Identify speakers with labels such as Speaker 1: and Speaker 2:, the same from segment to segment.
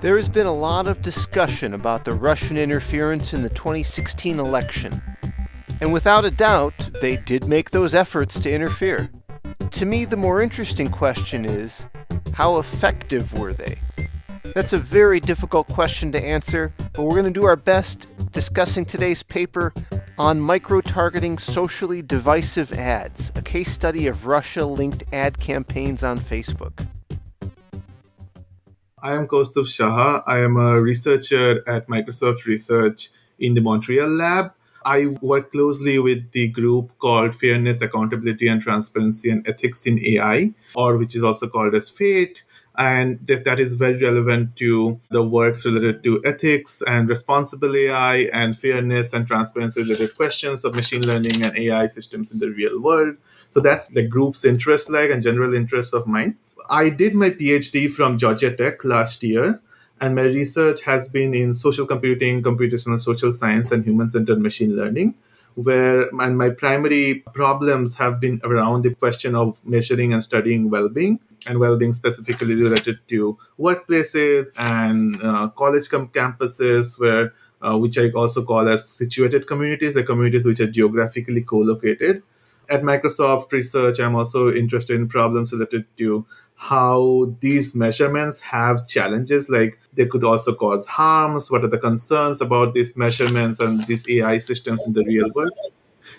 Speaker 1: There has been a lot of discussion about the Russian interference in the 2016 election. And without a doubt, they did make those efforts to interfere. To me, the more interesting question is, how effective were they? That's a very difficult question to answer, but we're going to do our best discussing today's paper on micro-targeting socially divisive ads, a case study of Russia-linked ad campaigns on Facebook.
Speaker 2: I am Koustuv Saha. I am a researcher at Microsoft Research in the Montreal lab. I work closely with the group called Fairness, Accountability, and Transparency and Ethics in AI, or which is also called as FATE. And that is very relevant to the works related to ethics and responsible AI and fairness and transparency related questions of machine learning and AI systems in the real world. So that's the group's interest and general interest of mine. I did my PhD from Georgia Tech last year, and my research has been in social computing, computational social science, and human centered machine learning, and my primary problems have been around the question of measuring and studying well-being, and well-being specifically related to workplaces and college campuses, which I also call as situated communities, the communities which are geographically co-located. At Microsoft Research, I'm also interested in problems related to how these measurements have challenges, like they could also cause harms. What are the concerns about these measurements and these AI systems in the real world?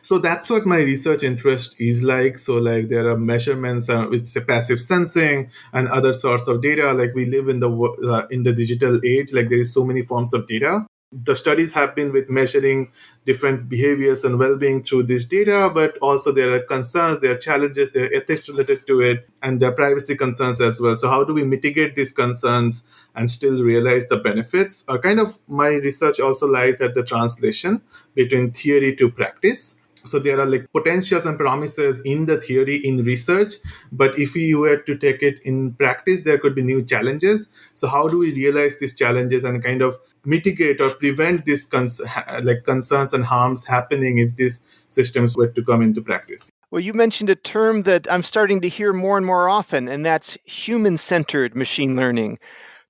Speaker 2: So that's what my research interest is like. So like there are measurements with say, passive sensing and other sorts of data. Like we live in the digital age. Like there is so many forms of data. The studies have been with measuring different behaviors and well-being through this data, but also there are concerns, there are challenges, there are ethics related to it, and there are privacy concerns as well. So how do we mitigate these concerns and still realize the benefits? Kind of my research also lies at the translation between theory to practice. So there are like potentials and promises in the theory in research, but if you were to take it in practice, there could be new challenges. So how do we realize these challenges and kind of mitigate or prevent these concerns and harms happening if these systems were to come into practice?
Speaker 1: Well, you mentioned a term that I'm starting to hear more and more often, and that's human-centered machine learning.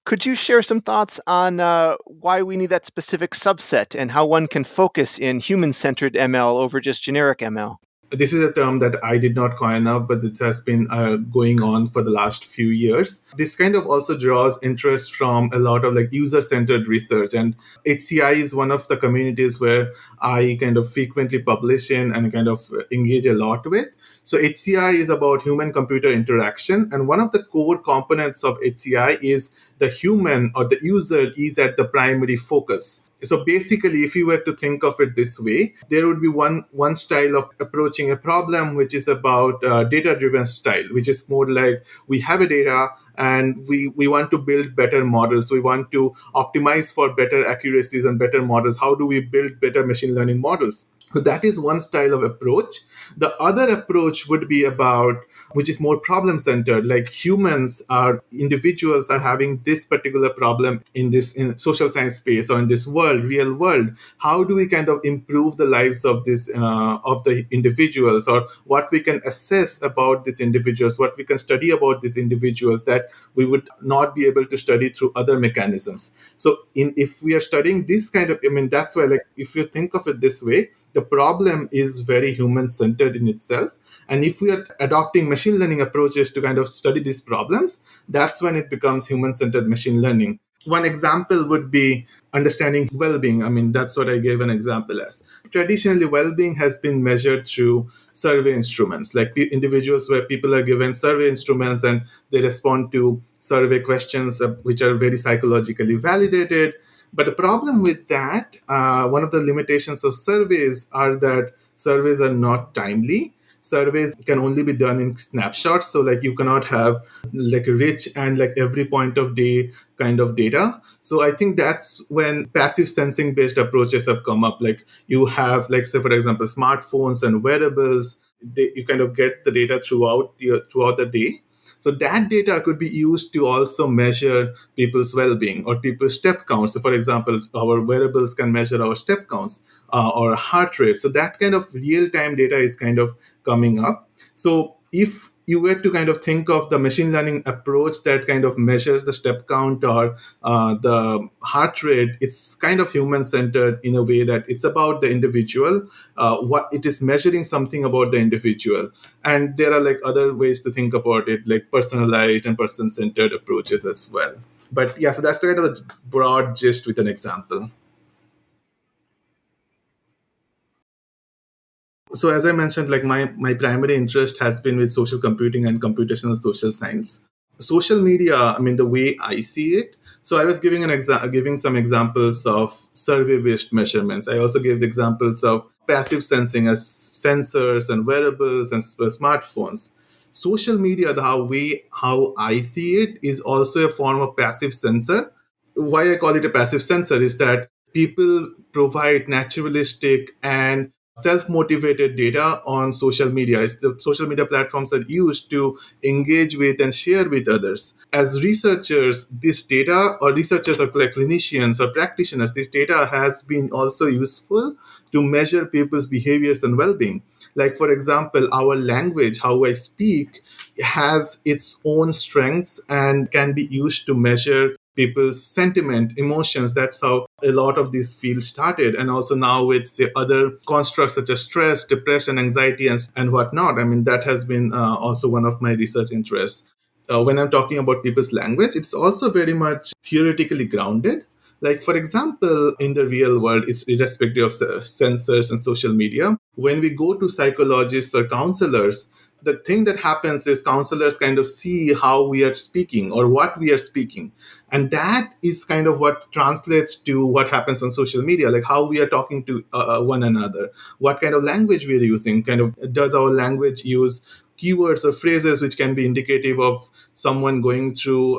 Speaker 1: Could you share some thoughts on why we need that specific subset and how one can focus in human-centered ML over just generic ML?
Speaker 2: This is a term that I did not coin up, but it has been going on for the last few years. This kind of also draws interest from a lot of like user-centered research, and HCI is one of the communities where I kind of frequently publish in and kind of engage a lot with. So HCI is about human-computer interaction, and one of the core components of HCI is the human or the user is at the primary focus. So basically, if you were to think of it this way, there would be one style of approaching a problem, which is about data-driven style, which is more like we have a data and we want to build better models. We want to optimize for better accuracies and better models. How do we build better machine learning models? So that is one style of approach. The other approach would be about, which is more problem centered, like individuals are having this particular problem in social science space or in this real world. How do we kind of improve the lives of the individuals, or what we can assess about these individuals, what we can study about these individuals that we would not be able to study through other mechanisms. So if we are studying this kind of, that's why, like, if you think of it this way, the problem is very human centered in itself. And if we are adopting machine learning approaches to kind of study these problems, that's when it becomes human centered machine learning. One example would be understanding well-being. That's what I gave an example as. Traditionally, well-being has been measured through survey instruments, like individuals where people are given survey instruments and they respond to survey questions which are very psychologically validated. But the problem with that, one of the limitations of surveys are that surveys are not timely. Surveys can only be done in snapshots. So like you cannot have like rich and like every point of day kind of data. So I think that's when passive sensing based approaches have come up. Like you have, like, say, for example, smartphones and wearables, you kind of get the data throughout the day. So that data could be used to also measure people's well-being or people's step counts. So for example, our wearables can measure our step counts or heart rate. So that kind of real-time data is kind of coming up. So if you were to kind of think of the machine learning approach that kind of measures the step count or the heart rate, it's kind of human centered in a way that it's about the individual. What it is measuring something about the individual, and there are like other ways to think about it, like personalized and person centered approaches as well. But yeah, so that's the kind of a broad gist with an example. So as I mentioned, like my primary interest has been with social computing and computational social science. Social media, I mean, the way I see it, so I was giving some examples of survey based measurements. I also gave the examples of passive sensing as sensors and wearables and smartphones. Social media, the how I see it, is also a form of passive sensor. Why I call it a passive sensor is that people provide naturalistic and self-motivated data on social media. It's the social media platforms are used to engage with and share with others. As researchers, this data, or researchers or like clinicians or practitioners, this data has been also useful to measure people's behaviors and well-being. Like, for example, our language, how I speak, has its own strengths and can be used to measure people's sentiment, emotions. That's how a lot of these fields started. And also now with, say, other constructs such as stress, depression, anxiety, and whatnot. I mean, that has been also one of my research interests. When I'm talking about people's language, it's also very much theoretically grounded. Like, for example, in the real world, it's irrespective of sensors and social media. When we go to psychologists or counselors, the thing that happens is counselors kind of see how we are speaking or what we are speaking. And that is kind of what translates to what happens on social media, like how we are talking to one another, what kind of language we are using, kind of does our language use keywords or phrases which can be indicative of someone going through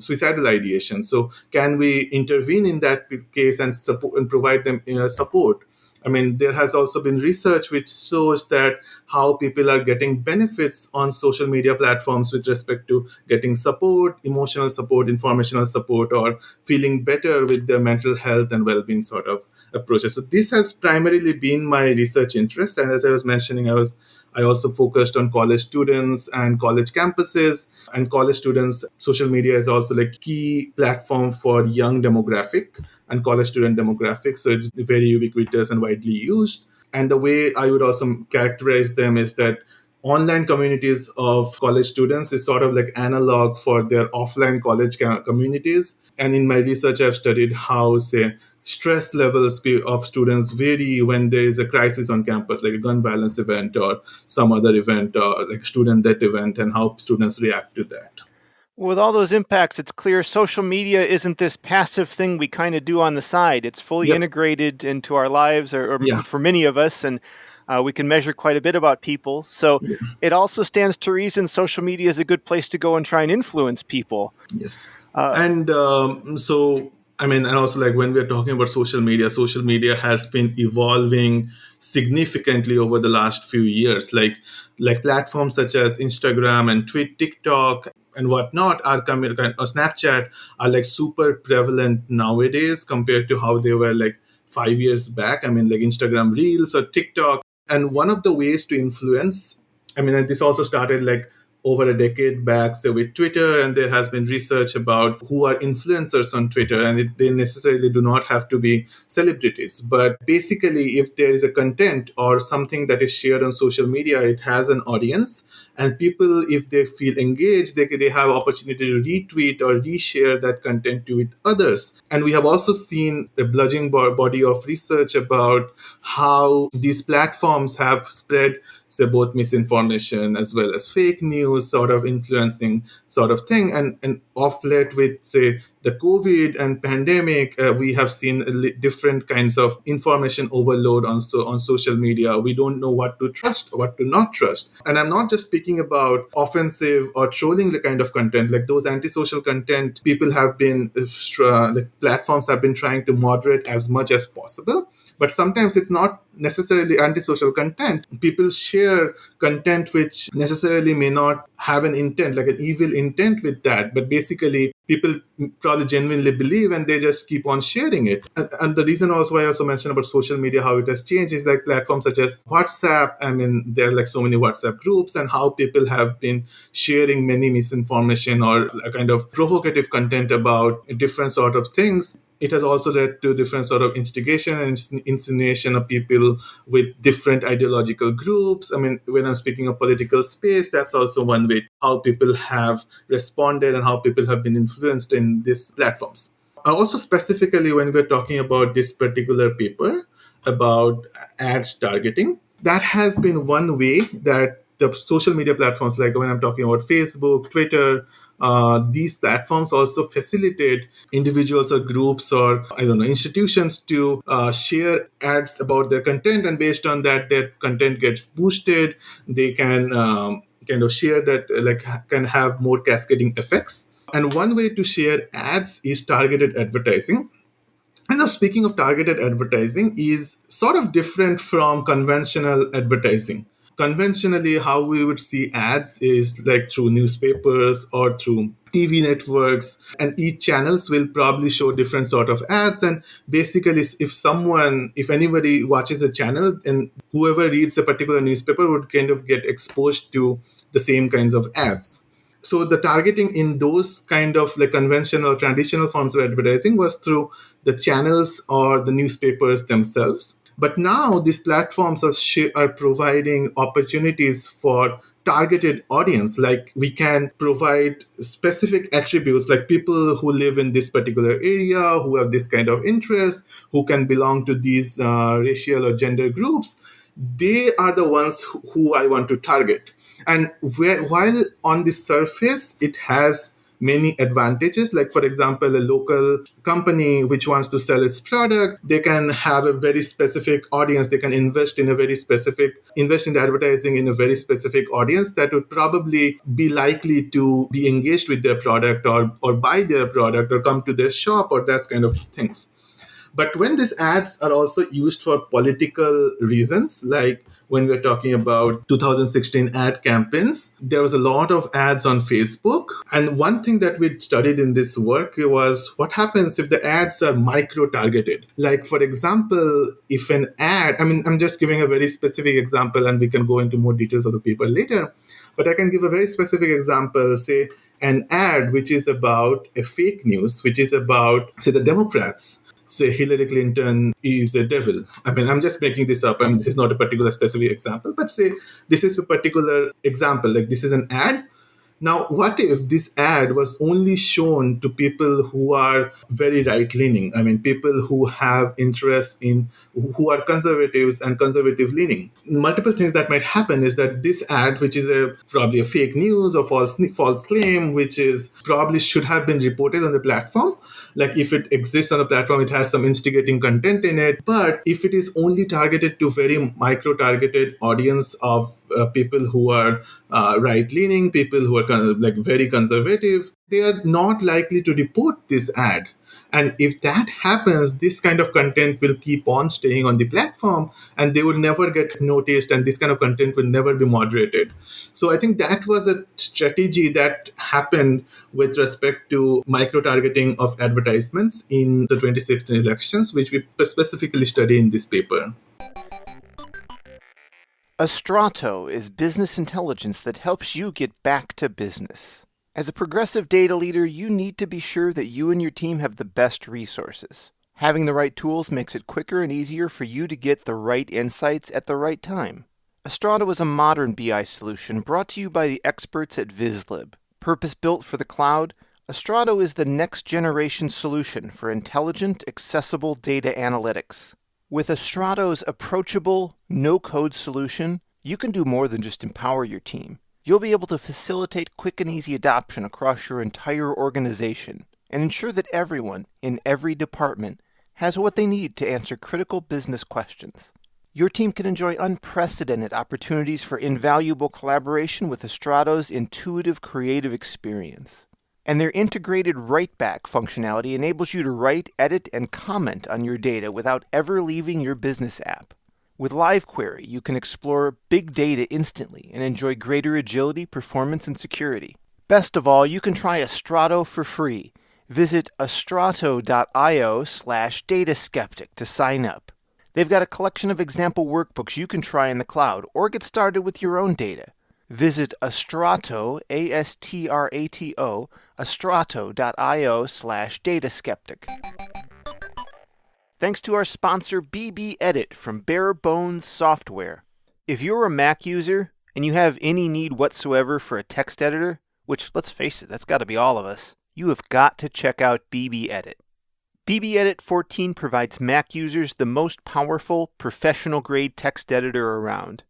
Speaker 2: suicidal ideation. So can we intervene in that case and support and provide them support? I mean, there has also been research which shows that how people are getting benefits on social media platforms with respect to getting support, emotional support, informational support, or feeling better with their mental health and well-being sort of approaches. So this has primarily been my research interest. And as I was mentioning, I also focused on college students and college campuses. And college students, social media is also like key platform for young demographic and college student demographic. So it's very ubiquitous and widely used. And the way I would also characterize them is that online communities of college students is sort of like analog for their offline college communities. And in my research, I've studied how, say, stress levels of students vary when there is a crisis on campus, like a gun violence event or some other event, or like student death event, and how students react to that.
Speaker 1: With all those impacts, it's clear social media isn't this passive thing we kind of do on the side. It's fully
Speaker 2: Yep.
Speaker 1: integrated into our lives, or
Speaker 2: Yeah.
Speaker 1: for many of us, and we can measure quite a bit about people. So
Speaker 2: Yeah.
Speaker 1: it also stands to reason social media is a good place to go and try and influence people.
Speaker 2: Yes.
Speaker 1: Uh,
Speaker 2: And so, I mean, and also like when we're talking about social media has been evolving significantly over the last few years. Like platforms such as Instagram and TikTok and whatnot or Snapchat are like super prevalent nowadays compared to how they were like 5 years back. I mean, like Instagram Reels or TikTok. And one of the ways to influence, I mean, and this also started like over a decade back, say with Twitter, and there has been research about who are influencers on Twitter, and they necessarily do not have to be celebrities. But basically, if there is a content or something that is shared on social media, it has an audience, and people, if they feel engaged, they have opportunity to retweet or reshare that content with others. And we have also seen a bludgeoning body of research about how these platforms have spread, say, both misinformation as well as fake news sort of influencing sort of thing. And off late with, say, the COVID and pandemic, we have seen different kinds of information overload on social media. We don't know what to trust, what to not trust. And I'm not just speaking about offensive or trolling the kind of content, like those antisocial content people have been, like platforms have been trying to moderate as much as possible. But sometimes it's not necessarily antisocial content. People share content which necessarily may not have an intent, like an evil intent with that, but basically people probably genuinely believe and they just keep on sharing it. And the reason also why I also mentioned about social media, how it has changed, is like platforms such as WhatsApp. I mean, there are like so many WhatsApp groups, and how people have been sharing many misinformation or a kind of provocative content about different sort of things. It has also led to different sort of instigation and insinuation of people with different ideological groups. I mean, when I'm speaking of political space, that's also one way how people have responded and how people have been influenced in these platforms. Also, specifically, when we're talking about this particular paper about ads targeting, that has been one way that the social media platforms, like when I'm talking about Facebook, Twitter, these platforms also facilitate individuals or groups or I don't know institutions to share ads about their content, and based on that, their content gets boosted. They can kind of share that, like can have more cascading effects. And one way to share ads is targeted advertising. And now, speaking of targeted advertising, is sort of different from conventional advertising. Conventionally, how we would see ads is like through newspapers or through TV networks, and each channels will probably show different sort of ads. And basically, if anybody watches a channel, and whoever reads a particular newspaper would kind of get exposed to the same kinds of ads. So the targeting in those kind of like conventional traditional forms of advertising was through the channels or the newspapers themselves. But now these platforms are providing opportunities for targeted audience. Like we can provide specific attributes, like people who live in this particular area, who have this kind of interest, who can belong to these racial or gender groups. They are the ones who I want to target. And while on the surface it has many advantages, like for example, a local company which wants to sell its product, they can have a very specific audience. They can invest in the advertising in a very specific audience that would probably be likely to be engaged with their product or buy their product or come to their shop or that kind of things. But when these ads are also used for political reasons, like when we're talking about 2016 ad campaigns, there was a lot of ads on Facebook. And one thing that we studied in this work was what happens if the ads are micro-targeted. Like, for example, if an ad, I mean, I'm just giving a very specific example and we can go into more details of the paper later. But I can give a very specific example, say an ad which is about a fake news, which is about, say, the Democrats. Say Hillary Clinton is a devil. I mean, I'm just making this up. I mean, this is not a particular specific example, but say this is a particular example. Like this is an ad. Now, what if this ad was only shown to people who are very right leaning? I mean, people who have interest in, who are conservatives and conservative leaning. Multiple things that might happen is that this ad, which is probably a fake news or false claim, which is probably should have been reported on the platform. Like if it exists on the platform, it has some instigating content in it. But if it is only targeted to very micro-targeted audience of people who are right-leaning, people who are like very conservative, they are not likely to report this ad. And if that happens, this kind of content will keep on staying on the platform and they will never get noticed, and this kind of content will never be moderated. So I think that was a strategy that happened with respect to micro-targeting of advertisements in the 2016 elections, which we specifically study in this paper.
Speaker 1: A strato is business intelligence that helps you get back to business. As a progressive data leader, you need to be sure that you and your team have the best resources. Having the right tools makes it quicker and easier for you to get the right insights at the right time. Astrato is a modern BI solution brought to you by the experts at VizLib. Purpose-built for the cloud, Astrato is the next-generation solution for intelligent, accessible data analytics. With Astrato's approachable, no-code solution, you can do more than just empower your team. You'll be able to facilitate quick and easy adoption across your entire organization and ensure that everyone in every department has what they need to answer critical business questions. Your team can enjoy unprecedented opportunities for invaluable collaboration with Astrato's intuitive creative experience. And their integrated write-back functionality enables you to write, edit, and comment on your data without ever leaving your business app. With Live Query, you can explore big data instantly and enjoy greater agility, performance, and security. Best of all, you can try Astrato for free. Visit astrato.io/dataskeptic to sign up. They've got a collection of example workbooks you can try in the cloud or get started with your own data. Visit Astrato, A-S-T-R-A-T-O, astrato.io/dataskeptic. Thanks to our sponsor BB Edit from Bare Bones Software. If you're a Mac user and you have any need whatsoever for a text editor, which, let's face it, that's got to be all of us, you have got to check out BB Edit. BB Edit 14 provides Mac users the most powerful, professional-grade text editor around.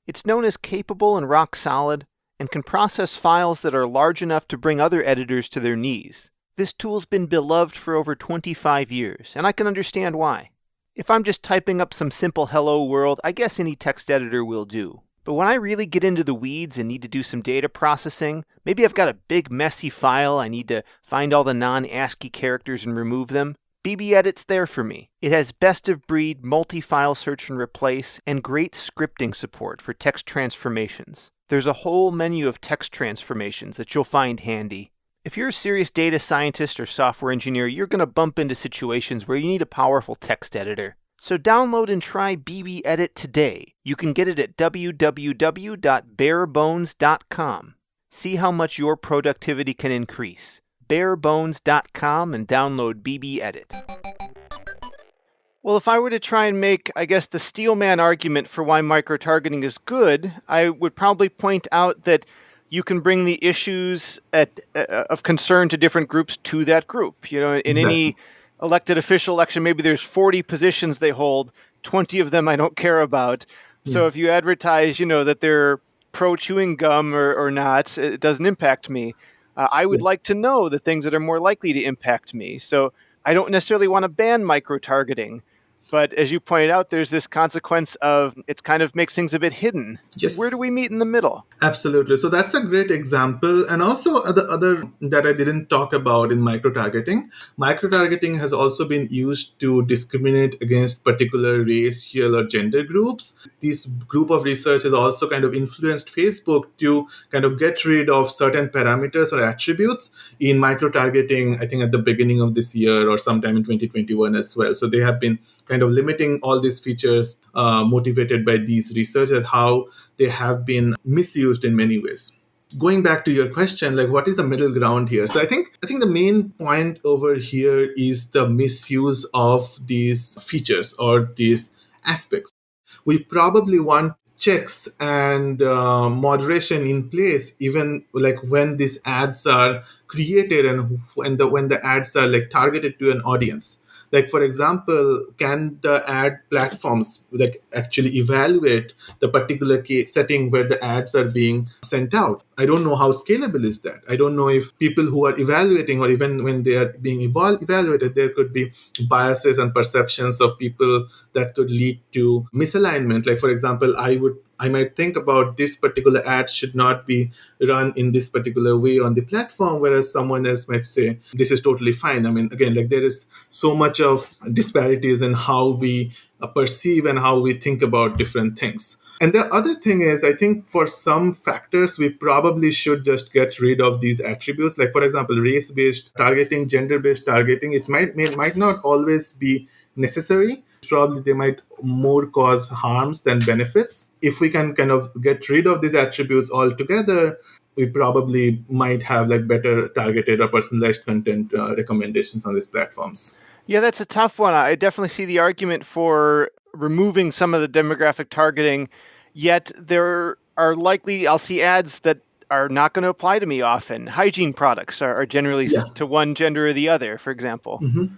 Speaker 1: It's known as capable and rock solid, and can process files that are large enough to bring other editors to their knees. This tool's been beloved for over 25 years, and I can understand why. If I'm just typing up some simple hello world, I guess any text editor will do. But when I really get into the weeds and need to do some data processing, maybe I've got a big messy file, I need to find all the non-ASCII characters and remove them, BB Edit's there for me. It has best-of-breed multi-file search and replace and great scripting support for text transformations. There's a whole menu of text transformations that you'll find handy. If you're a serious data scientist or software engineer, you're going to bump into situations where you need a powerful text editor. So download and try BB Edit today. You can get it at www.barebones.com. See how much your productivity can increase. barebones.com and download BB Edit. Well, if I were to try and make, I guess, the steelman argument for why microtargeting is good, I would probably point out that you can bring the issues of concern to different groups to that group. You know, in any elected official election, maybe there's 40 positions they hold, 20 of them I don't care about. So if you advertise, that they're pro-chewing gum or not, it doesn't impact me. I would like to know the things that are more likely to impact me. So I don't necessarily want to ban micro-targeting. But as you pointed out, there's this consequence of it kind of makes things a bit hidden.
Speaker 2: Yes.
Speaker 1: Where do we meet in the middle?
Speaker 2: Absolutely. So that's a great example. And also the other that I didn't talk about in micro-targeting. Micro-targeting has also been used to discriminate against particular racial or gender groups. This group of research has also kind of influenced Facebook to kind of get rid of certain parameters or attributes in micro-targeting, I think at the beginning of this year or sometime in 2021 as well. So they have been kind of limiting all these features motivated by these research and how they have been misused in many ways. Going back to your question, like what is the middle ground here? So I think the main point over here is the misuse of these features or these aspects. We probably want checks and moderation in place, even like when these ads are created and when the ads are like targeted to an audience. Like, for example, can the ad platforms like actually evaluate the particular case setting where the ads are being sent out? I don't know how scalable is that. I don't know if people who are evaluating or even when they are being evaluated, there could be biases and perceptions of people that could lead to misalignment. Like, for example, I might think about this particular ad should not be run in this particular way on the platform, whereas someone else might say, this is totally fine. I mean, again, like there is so much of disparities in how we perceive and how we think about different things. And the other thing is, I think for some factors, we probably should just get rid of these attributes. Like, for example, race-based targeting, gender-based targeting, it might not always be necessary. Probably they might more cause harms than benefits. If we can kind of get rid of these attributes altogether, we probably might have like better targeted or personalized content recommendations on these platforms.
Speaker 1: Yeah, that's a tough one. I definitely see the argument for removing some of the demographic targeting, yet there are likely, I'll see ads that are not going to apply to me often. Hygiene products are generally to one gender or the other, for example.
Speaker 2: Mm-hmm.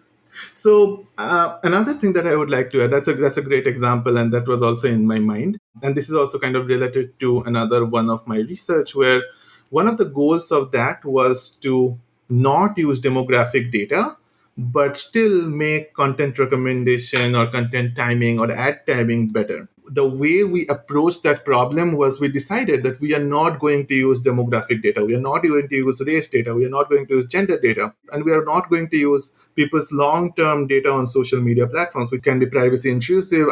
Speaker 2: So another thing that I would like to add, that's a great example, and that was also in my mind. And this is also kind of related to another one of my research, where one of the goals of that was to not use demographic data, but still make content recommendation or content timing or ad timing better. the way we approached that problem was we decided that we are not going to use demographic data, we are not going to use race data, we are not going to use gender data, and we are not going to use people's long-term data on social media platforms, which can be privacy intrusive.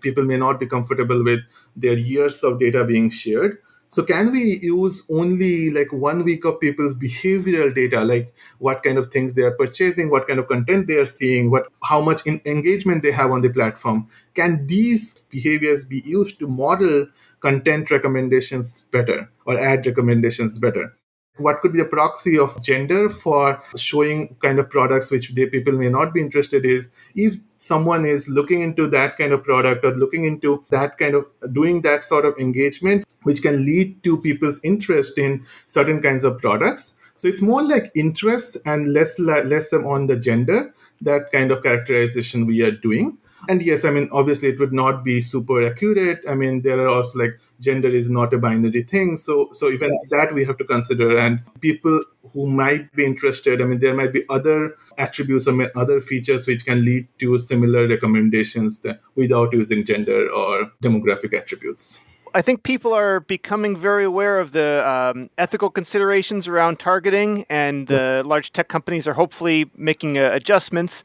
Speaker 2: People may not be comfortable with their years of data being shared. So can we use only like 1 week of people's behavioral data, like what kind of things they are purchasing, what kind of content they are seeing, what how much engagement they have on the platform? Can these behaviors be used to model content recommendations better or ad recommendations better? What could be a proxy of gender for showing kind of products which people may not be interested is if someone is looking into that kind of product or looking into that kind of doing that sort of engagement which can lead to people's interest in certain kinds of products. So it's more like interest and less on the gender, that kind of characterization we are doing. And yes, I mean, obviously it would not be super accurate. I mean, there are also like gender is not a binary thing. So even that we have to consider. And people who might be interested, I mean, there might be other attributes or other features which can lead to similar recommendations without using gender or demographic attributes.
Speaker 1: I think people are becoming very aware of the ethical considerations around targeting, and the large tech companies are hopefully making adjustments.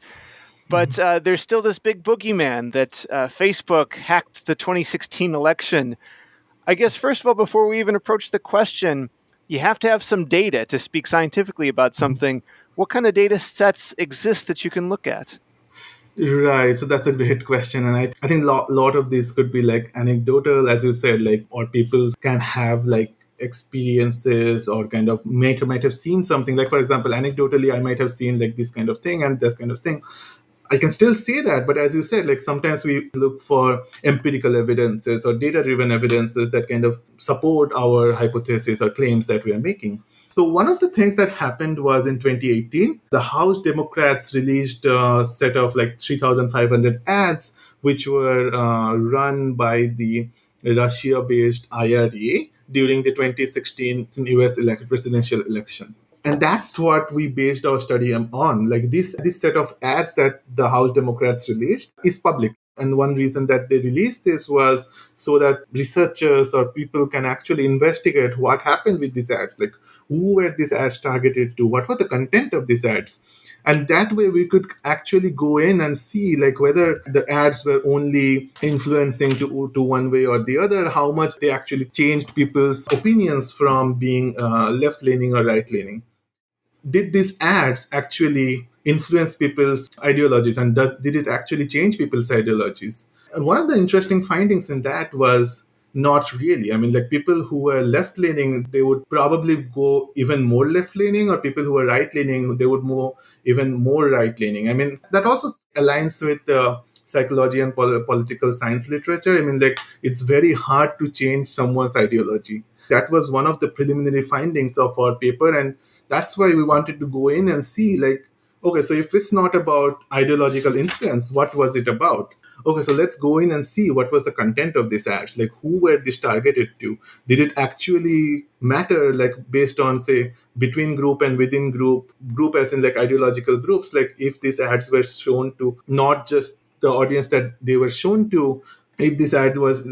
Speaker 1: But there's still this big boogeyman that Facebook hacked the 2016 election. I guess, first of all, before we even approach the question, you have to have some data to speak scientifically about something. What kind of data sets exist that you can look at?
Speaker 2: Right. So that's a great question. And I think lot of these could be like anecdotal, as you said, like, or people can have like experiences or kind of might have seen something. Like, for example, anecdotally, I might have seen like this kind of thing and that kind of thing. I can still say that, but as you said, like sometimes we look for empirical evidences or data driven evidences that kind of support our hypothesis or claims that we are making. So one of the things that happened was in 2018, the House Democrats released a set of like 3,500 ads, which were run by the Russia-based IRA during the 2016 US presidential election. And that's what we based our study on. Like this set of ads that the House Democrats released is public. And one reason that they released this was so that researchers or people can actually investigate what happened with these ads, like who were these ads targeted to, what were the content of these ads. And that way we could actually go in and see like whether the ads were only influencing to one way or the other, how much they actually changed people's opinions from being left leaning or right leaning. Did these ads actually influence people's ideologies, and did it actually change people's ideologies? And one of the interesting findings in that was not really. I mean, like people who were left leaning, they would probably go even more left leaning, or people who were right leaning, they would move even more right leaning. I mean, that also aligns with the psychology and political science literature. I mean, like it's very hard to change someone's ideology. That was one of the preliminary findings of our paper, and that's why we wanted to go in and see like, okay, so if it's not about ideological influence, what was it about? Okay, so let's go in and see what was the content of these ads, like who were these targeted to. Did it actually matter, like based on say between group and within group as in like ideological groups, like if these ads were shown to not just the audience that they were shown to, if this ad was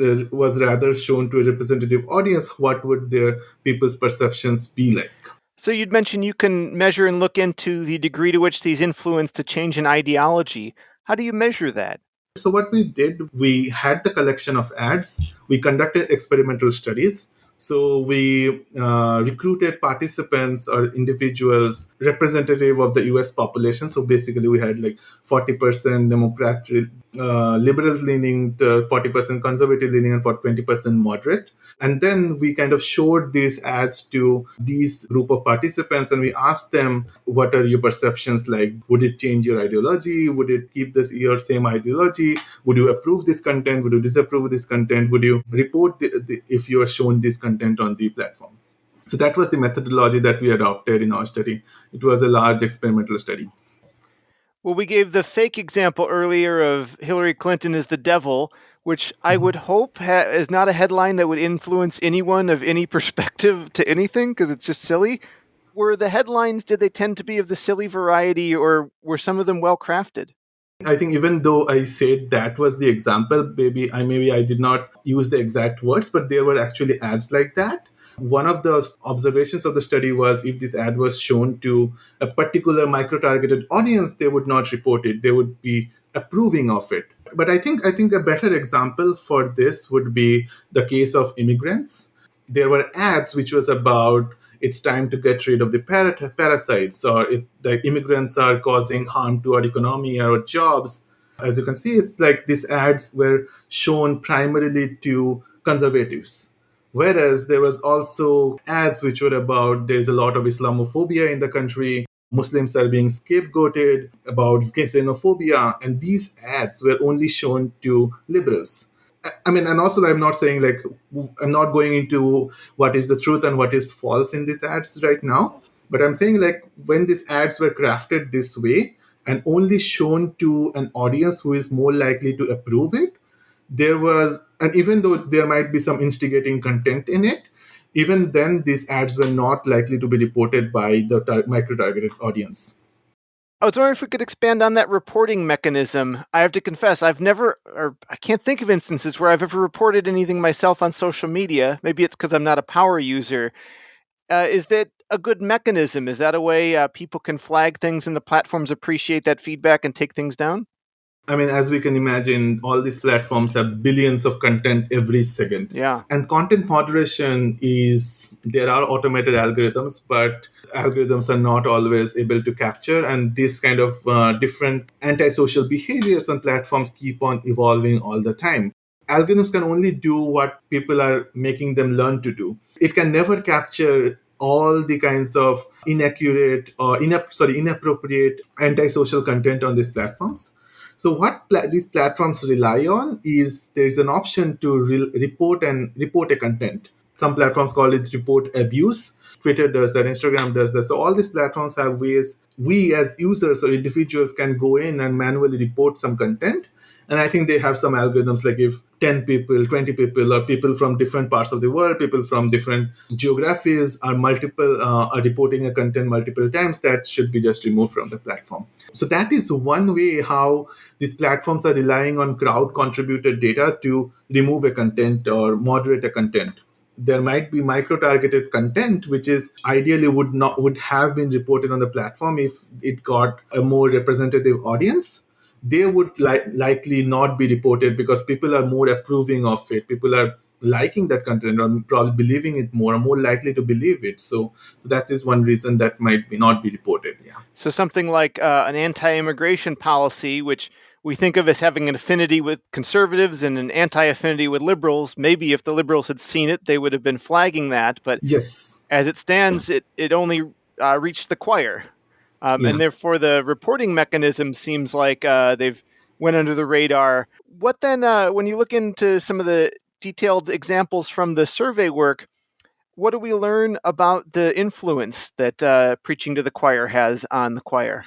Speaker 2: rather shown to a representative audience, what would their people's perceptions be like?
Speaker 1: So you'd mentioned you can measure and look into the degree to which these influence to change an ideology. How do you measure that?
Speaker 2: So what we did, we had the collection of ads. We conducted experimental studies. So we recruited participants or individuals representative of the U.S. population. So basically, we had like 40% Democrat, liberal leaning, 40% conservative leaning, and for 20% moderate. And then we kind of showed these ads to these group of participants, and we asked them, what are your perceptions like? Would it change your ideology? Would it keep your same ideology? Would you approve this content? Would you disapprove this content? Would you report if you are shown this content on the platform? So that was the methodology that we adopted in our study. It was a large experimental study.
Speaker 1: Well, we gave the fake example earlier of Hillary Clinton is the devil, which I would hope is not a headline that would influence anyone of any perspective to anything, because it's just silly. Were the headlines, did they tend to be of the silly variety, or were some of them well crafted?
Speaker 2: I think even though I said that was the example, maybe I did not use the exact words, but there were actually ads like that. One of the observations of the study was if this ad was shown to a particular micro-targeted audience, they would not report it. They would be approving of it. But I think a better example for this would be the case of immigrants. There were ads which was about it's time to get rid of the parasites, or the immigrants are causing harm to our economy, our jobs. As you can see, it's like these ads were shown primarily to conservatives. Whereas there was also ads which were about there's a lot of Islamophobia in the country, Muslims are being scapegoated, about xenophobia, and these ads were only shown to liberals. I mean, and also I'm not saying like I'm not going into what is the truth and what is false in these ads right now, but I'm saying like when these ads were crafted this way and only shown to an audience who is more likely to approve it, there was, and even though there might be some instigating content in it, even then these ads were not likely to be reported by the micro-targeted audience.
Speaker 1: I was wondering if we could expand on that reporting mechanism. I have to confess, I've never, or I can't think of instances where I've ever reported anything myself on social media. Maybe it's because I'm not a power user. Is that a good mechanism? Is that a way people can flag things and the platforms appreciate that feedback and take things down?
Speaker 2: I mean, as we can imagine, all these platforms have billions of content every second.
Speaker 1: Yeah.
Speaker 2: And content moderation there are automated algorithms, but algorithms are not always able to capture. And this kind of different antisocial behaviors on platforms keep on evolving all the time. Algorithms can only do what people are making them learn to do. It can never capture all the kinds of inaccurate or inappropriate antisocial content on these platforms. So what these platforms rely on is there is an option to report a content. Some platforms call it report abuse. Twitter does that, Instagram does that. So all these platforms have ways we as users or individuals can go in and manually report some content. And I think they have some algorithms like if 10 people, 20 people, or people from different parts of the world, people from different geographies are reporting a content multiple times, that should be just removed from the platform. So that is one way how these platforms are relying on crowd contributed data to remove a content or moderate a content. There might be micro targeted content which is ideally would have been reported on the platform if it got a more representative audience. They would likely not be reported because people are more approving of it, people are liking that content or probably believing it more or more likely to believe it. So that is one reason that might be not be reported. Yeah.
Speaker 1: So something like an anti-immigration policy, which we think of as having an affinity with conservatives and an anti-affinity with liberals. Maybe if the liberals had seen it, they would have been flagging that. But
Speaker 2: Yes.
Speaker 1: as it stands, it only reached the choir.
Speaker 2: Yeah.
Speaker 1: And therefore, the reporting mechanism seems like they've went under the radar. What then, when you look into some of the detailed examples from the survey work, what do we learn about the influence that preaching to the choir has on the choir?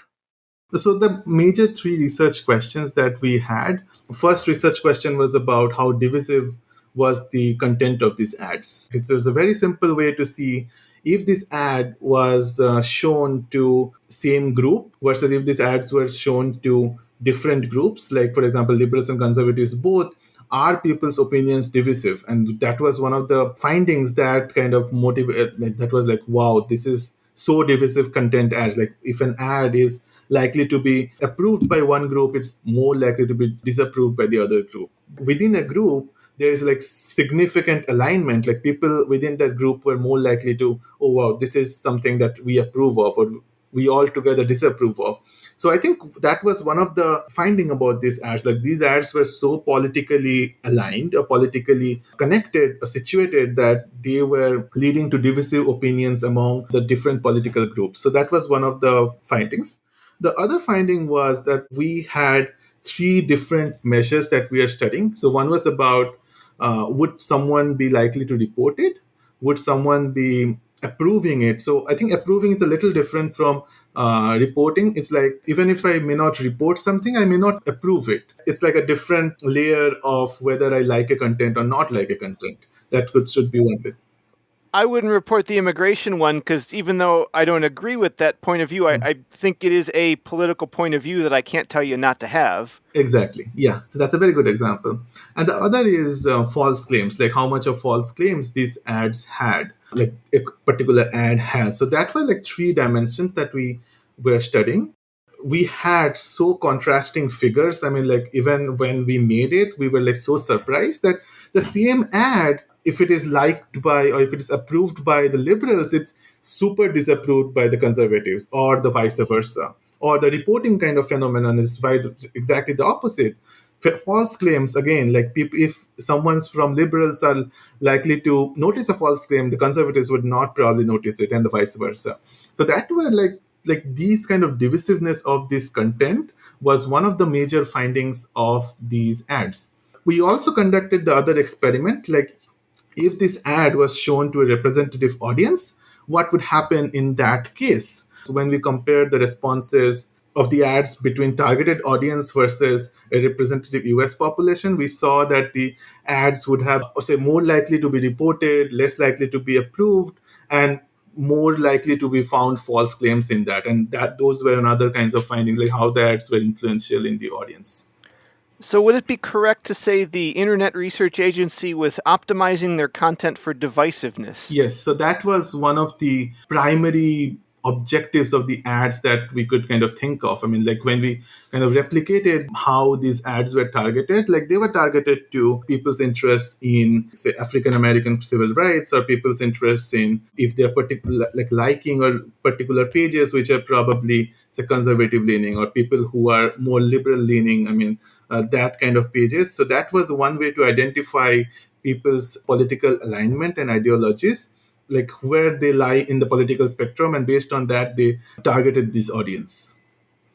Speaker 2: So the major three research questions that we had, first research question was about how divisive was the content of these ads. There's a very simple way to see if this ad was shown to same group versus if these ads were shown to different groups, like for example liberals and conservatives both. Are people's opinions divisive? And that was one of the findings that kind of motivated, like that was like, wow, this is so divisive content ads. Like if an ad is likely to be approved by one group, it's more likely to be disapproved by the other group. Within a group, there is like significant alignment. Like people within that group were more likely to, oh wow, this is something that we approve of or we all together disapprove of. So I think that was one of the finding about these ads. Like these ads were so politically aligned or politically connected or situated that they were leading to divisive opinions among the different political groups. So that was one of the findings. The other finding was that we had three different measures that we are studying. So one was about would someone be likely to report it? Would someone be approving it? So I think approving is a little different from reporting. It's like even if I may not report something, I may not approve it. It's like a different layer of whether I like a content or not like a content. That should be one bit.
Speaker 1: I wouldn't report the immigration one because even though I don't agree with that point of view, I think it is a political point of view that I can't tell you not to have.
Speaker 2: Exactly. Yeah. So that's a very good example. And the other is false claims, like how much of false claims these ads had, like a particular ad has. So that were like three dimensions that we were studying. We had so contrasting figures. I mean, like even when we made it, we were like so surprised that the same ad, if it is liked by or if it is approved by the liberals, it's super disapproved by the conservatives, or the vice versa. Or the reporting kind of phenomenon is exactly the opposite. False claims, again, like people, if someone's from liberals are likely to notice a false claim, the conservatives would not probably notice it, and the vice versa. So that were like these kind of divisiveness of this content was one of the major findings of these ads. We also conducted the other experiment, like if this ad was shown to a representative audience, what would happen in that case? When we compared the responses of the ads between targeted audience versus a representative US population, we saw that the ads would have, say, more likely to be reported, less likely to be approved, and more likely to be found false claims in that. And that those were another kinds of findings, like how the ads were influential in the audience.
Speaker 1: So, would it be correct to say the Internet Research Agency was optimizing their content for divisiveness?
Speaker 2: Yes, so that was one of the primary objectives of the ads that we could kind of think of. I mean, like when we kind of replicated how these ads were targeted, like they were targeted to people's interests in, say, African American civil rights, or people's interests in if they're particular, like liking or particular pages which are probably, say, conservative leaning, or people who are more liberal leaning. I mean, that kind of pages. So that was one way to identify people's political alignment and ideologies, like where they lie in the political spectrum, and based on that they targeted this audience.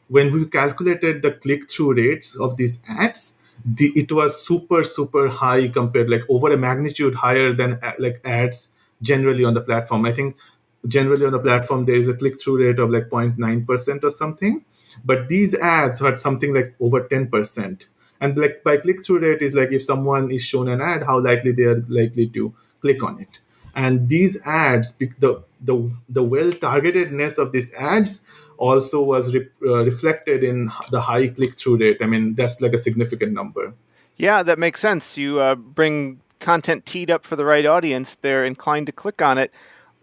Speaker 2: When we calculated the click-through rates of these ads, it was super high, compared like over a magnitude higher than like ads generally on the platform. I think generally on the platform there is a click-through rate of like 0.9% or something, but these ads had something like over 10%. And like by click-through rate is like if someone is shown an ad, how likely they are likely to click on it. And these ads, the well targetedness of these ads also was reflected in the high click-through rate. I mean, that's like a significant number.
Speaker 1: Yeah, that makes sense. You bring content teed up for the right audience, they're inclined to click on it.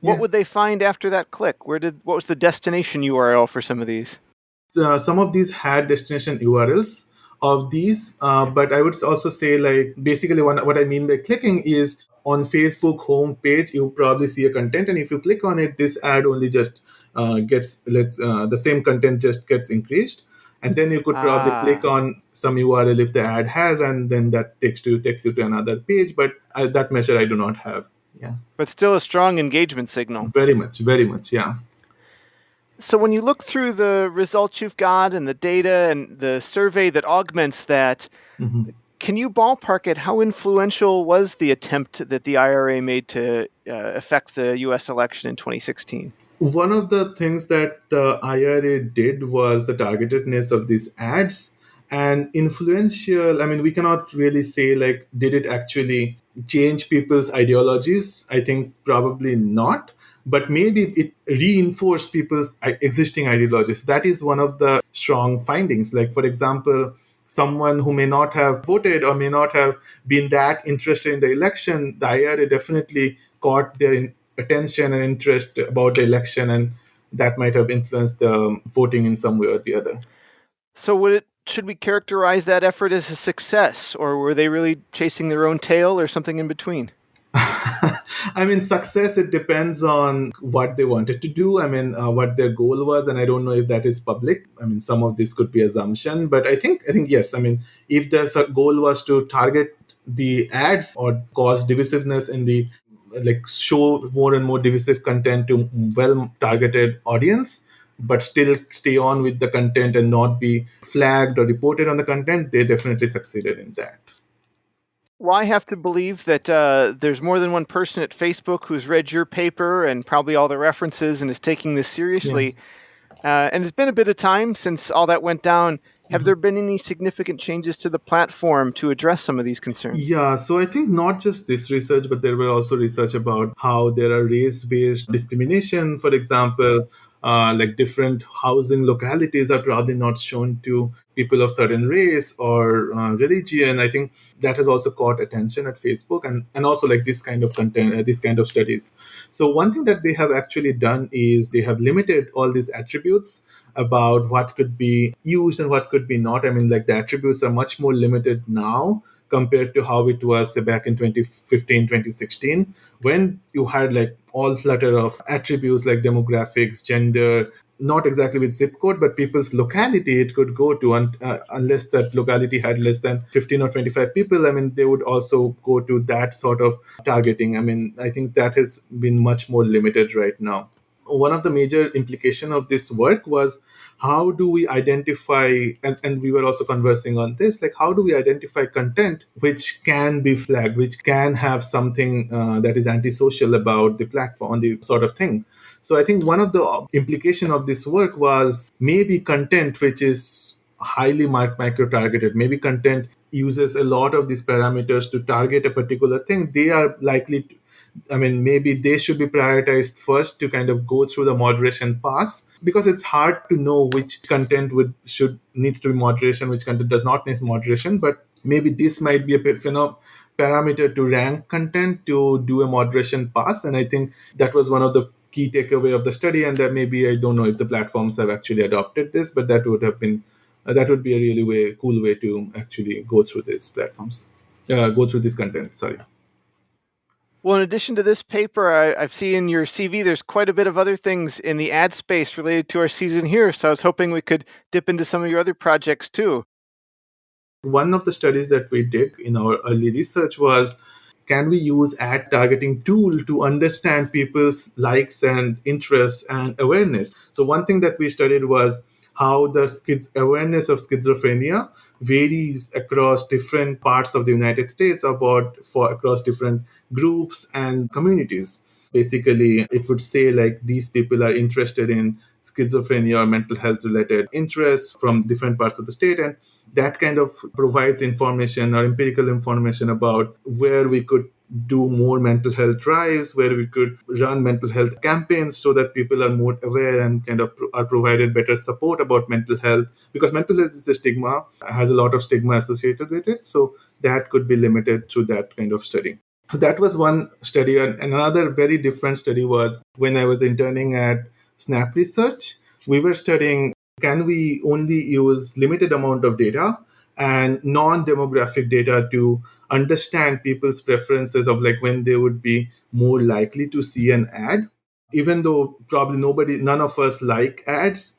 Speaker 1: What
Speaker 2: Yeah.
Speaker 1: would they find after that click? What was the destination URL for some of these?
Speaker 2: Some of these had destination URLs of these, but I would also say, like, basically what I mean by clicking is on Facebook homepage, you probably see a content, and if you click on it, this ad only just the same content just gets increased, and then you could probably click
Speaker 1: Ah,
Speaker 2: on some URL if the ad has, and then that takes you to another page. But that measure I do not have. Yeah,
Speaker 1: but still a strong engagement signal.
Speaker 2: very much, yeah.
Speaker 1: So when you look through the results you've got and the data and the survey that augments that,
Speaker 2: Mhm.
Speaker 1: can you ballpark it? How influential was the attempt that the IRA made to affect the U.S. election in 2016?
Speaker 2: One of the things that the IRA did was the targetedness of these ads and influential. I mean, we cannot really say, like, did it actually change people's ideologies? I think probably not, but maybe it reinforced people's existing ideologies. That is one of the strong findings. Like, for example, someone who may not have voted or may not have been that interested in the election, the IRA definitely caught their attention and interest about the election, and that might have influenced the voting in some way or the other.
Speaker 1: So should we characterize that effort as a success, or were they really chasing their own tail, or something in between?
Speaker 2: I mean, success, it depends on what they wanted to do. I mean, what their goal was, and I don't know if that is public. I mean, some of this could be assumption, but I think yes. I mean, if the goal was to target the ads or cause divisiveness in the, like, show more and more divisive content to well targeted audience, but still stay on with the content and not be flagged or reported on the content, they definitely succeeded in that.
Speaker 1: Well, I have to believe that there's more than one person at Facebook who's read your paper and probably all the references and is taking this
Speaker 2: Yeah.
Speaker 1: seriously. And it's been a bit of time since all that went down. Have there been any significant changes to the platform to address some of these concerns?
Speaker 2: Yeah, so I think not just this research, but there were also research about how there are race-based discrimination. For example, like different housing localities are probably not shown to people of certain race or religion. I think that has also caught attention at Facebook, and also like this kind of content, this kind of studies. So one thing that they have actually done is they have limited all these attributes about what could be used and what could be not. I mean, like the attributes are much more limited now compared to how it was say, back in 2015, 2016, when you had like all flutter of attributes like demographics, gender, not exactly with zip code, but people's locality it could go to, unless that locality had less than 15 or 25 people. I mean, they would also go to that sort of targeting. I mean, I think that has been much more limited right now. One of the major implication of this work was how do we identify, and we were also conversing on this, like how do we identify content which can be flagged, which can have something that is antisocial about the platform, the sort of thing. So I think one of the implication of this work was maybe content which is highly micro targeted, maybe content uses a lot of these parameters to target a particular thing, they are likely to, I mean, maybe they should be prioritized first to kind of go through the moderation pass, because it's hard to know which content would should needs to be moderation, which content does not need moderation. But maybe this might be a parameter to rank content to do a moderation pass. And I think that was one of the key takeaway of the study. And that maybe I don't know if the platforms have actually adopted this, but that would have been that would be a really cool way to actually go through these platforms, go through this content. Sorry.
Speaker 1: Well, in addition to this paper, I've seen in your CV there's quite a bit of other things in the ad space related to our season here, so I was hoping we could dip into some of your other projects too.
Speaker 2: One of the studies that we did in our early research was, can we use ad targeting tool to understand people's likes and interests and awareness? So one thing that we studied was how the awareness of schizophrenia varies across different parts of the United States, across different groups and communities. Basically, it would say like these people are interested in schizophrenia or mental health related interests from different parts of the state, and that kind of provides information or empirical information about where we could do more mental health drives, where we could run mental health campaigns so that people are more aware and kind of are provided better support about mental health, because mental health is the stigma, has a lot of stigma associated with it. So that could be limited through that kind of study. So that was one study. And another very different study was when I was interning at Snap Research. We were studying, can we only use limited amount of data and non-demographic data to understand people's preferences of like when they would be more likely to see an ad, even though probably none of us like ads.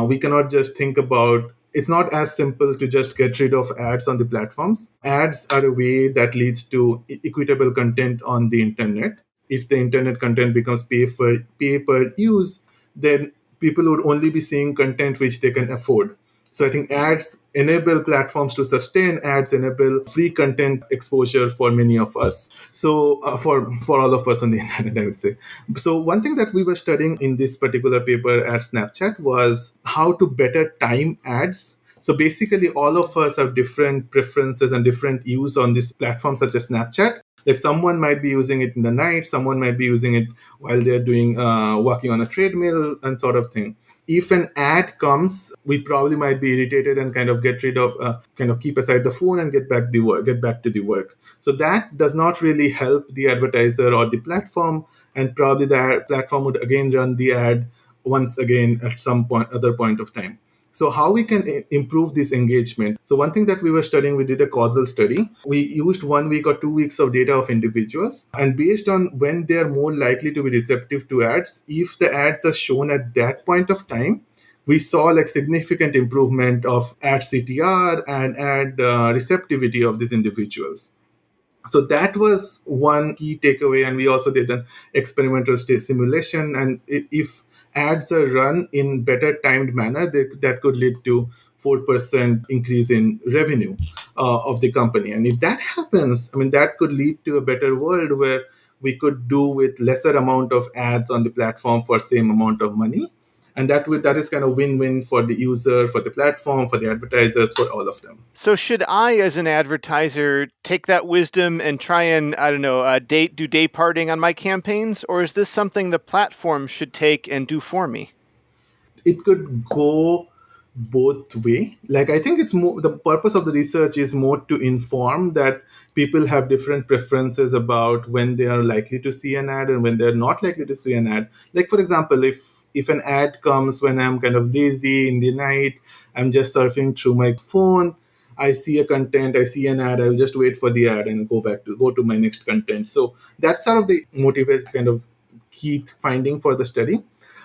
Speaker 2: We cannot just think about, it's not as simple to just get rid of ads on the platforms. Ads are a way that leads to equitable content on the internet. If the internet content becomes pay per use, then people would only be seeing content which they can afford. So I think ads enable platforms to sustain, ads enable free content exposure for many of us. So for all of us on the internet, I would say. So one thing that we were studying in this particular paper at Snapchat was how to better time ads. So basically, all of us have different preferences and different use on this platform, such as Snapchat. Like someone might be using it in the night, someone might be using it while they're doing walking on a treadmill and sort of thing. If an ad comes, we probably might be irritated and kind of get rid of, kind of keep aside the phone and get back to the work. So that does not really help the advertiser or the platform, and probably the platform would again run the ad once again at some other point of time. So how we can improve this engagement? So one thing that we were studying, we did a causal study. We used 1 week or 2 weeks of data of individuals, and based on when they are more likely to be receptive to ads, if the ads are shown at that point of time, we saw like significant improvement of ad CTR and ad receptivity of these individuals. So that was one key takeaway. And we also did an experimental state simulation, and if ads are run in better timed manner, that could lead to 4% increase in revenue of the company. And if that happens, I mean, that could lead to a better world where we could do with lesser amount of ads on the platform for same amount of money. And that is kind of win-win for the user, for the platform, for the advertisers, for all of them.
Speaker 1: So should I, as an advertiser, take that wisdom and try and, I don't know, do day parting on my campaigns? Or is this something the platform should take and do for me?
Speaker 2: It could go both way. Like, I think it's more, the purpose of the research is more to inform that people have different preferences about when they are likely to see an ad and when they're not likely to see an ad. Like, for example, if an ad comes when I'm kind of lazy in the night, I'm just surfing through my phone, I see a content, I see an ad, I'll just wait for the ad and go to my next content. So that's sort of the motivate kind of key finding for the study.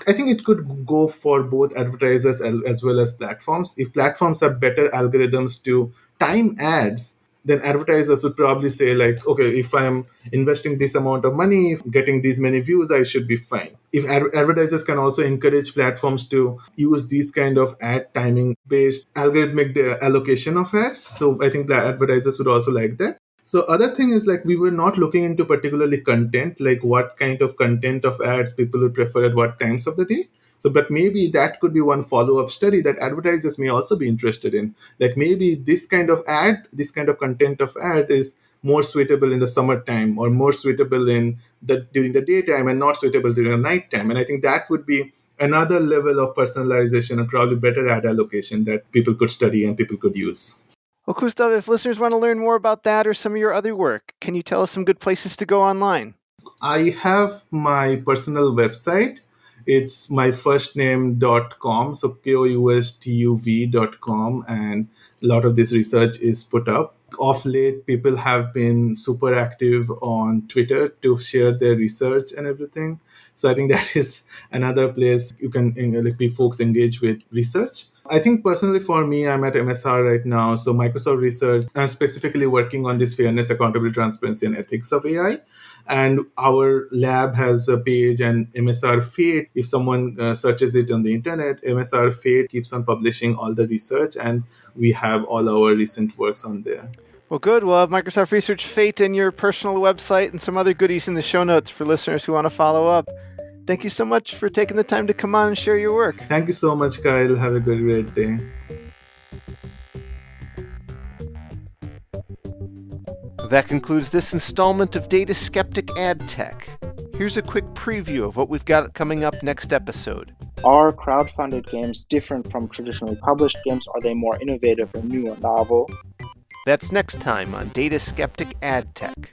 Speaker 2: I think it could go for both advertisers as well as platforms. If platforms have better algorithms to time ads, then advertisers would probably say, like, okay, if I'm investing this amount of money, if getting these many views, I should be fine. If advertisers can also encourage platforms to use these kind of ad timing based algorithmic allocation of ads, so I think the advertisers would also like that. So other thing is, like, we were not looking into particularly content, like what kind of content of ads people would prefer at what times of the day. So, but maybe that could be one follow-up study that advertisers may also be interested in. Like, maybe this kind of ad, this kind of content of ad is more suitable in the summertime or more suitable in the during the daytime and not suitable during the nighttime. And I think that would be another level of personalization and probably better ad allocation that people could study and people could use.
Speaker 1: Well, Koustuv, if listeners want to learn more about that or some of your other work, can you tell us some good places to go online?
Speaker 2: I have my personal website. It's my first name.com, so KOUSTUV.com, and a lot of this research is put up. Of late, people have been super active on Twitter to share their research and everything. So I think that is another place you can, like, folks engage with research. I think personally for me, I'm at MSR right now. So Microsoft Research, I'm specifically working on this fairness, accountability, transparency, and ethics of AI. And our lab has a page, and MSR Fate, if someone searches it on the internet, MSR Fate keeps on publishing all the research, and we have all our recent works on there.
Speaker 1: Well, good. We'll have Microsoft Research Fate and your personal website and some other goodies in the show notes for listeners who want to follow up. Thank you so much for taking the time to come on and share your work.
Speaker 2: Thank you so much, Kyle. Have a great day.
Speaker 1: That concludes this installment of Data Skeptic Ad Tech. Here's a quick preview of what we've got coming up next episode.
Speaker 3: Are crowdfunded games different from traditionally published games? Are they more innovative or new or novel?
Speaker 1: That's next time on Data Skeptic Ad Tech.